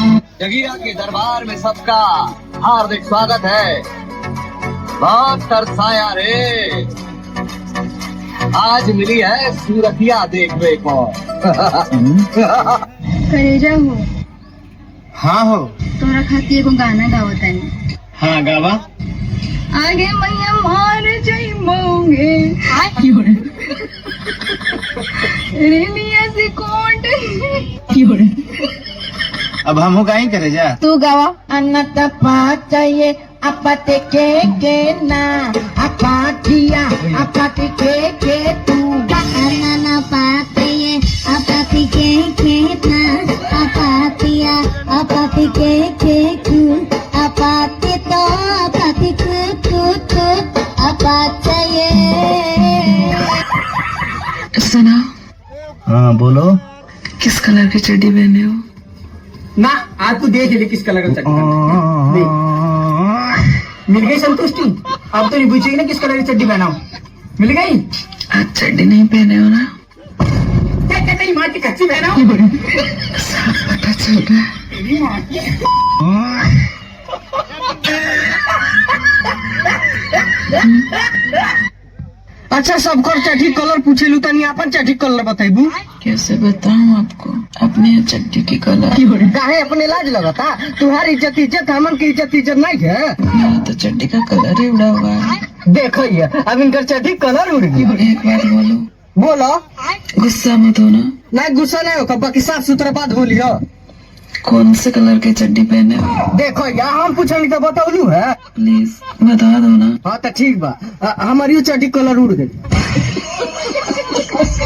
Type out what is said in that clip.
जगीरा के दरबार में सबका हार्दिक स्वागत है। बहुत तरसाया रे, आज मिली है सूरतिया देखने को। करेजा हो हाँ हो तोरा खातिर एगो गाना गावत है। हाँ गावा आगे मैया मार जाइबोगे रेलिया से कोट अब हम गाई करे जा तू गावा अन्नत पाचये अपते के ना अपातिया अपते के तू अन्ना पातये अपति के ना अपातिया अपति के तू अपाति तो अपति तू अपाचये। सुना, हाँ बोलो किस कलर की चड्डी पहने हो? ना आज तू देख ले किस कलर का चड्डी पहना है। मिल गई संतुष्टि। अब तो नहीं पूछेगी ना किस कलर की चड्डी पहना हूँ। मिल गई। आज चड्डी नहीं पहने हो ना? क्या कहते हैं, माँ की कच्ची पहना हूँ। सब पता चल रहा है। अच्छा सबको चड्डी कलर पूछे लू तनी अपन चड्डी कलर बताइबू। कैसे बताऊं आपको अपने चड्डी की कलर? काहे अपने लाज लगता? तुम्हारी इज्जत हमन की इज्जत नहीं है। मेरा तो चड्डी का कलर ही उड़ा हुआ है। देखो ये अब इनका चड्डी कलर उड़ गया। एक बात बोलो, बोलो। गुस्सा मत होना। नहीं गुस्सा नहीं हो, बाकी साफ सुथरा बात बोलियो। कौन से कलर की चड्डी पहने हो? देखो यार हम पूछनी तो बताऊलू है। प्लीज बता दो ना। हाँ तो ठीक बा, हमारी चड्डी कलर उड़ गई।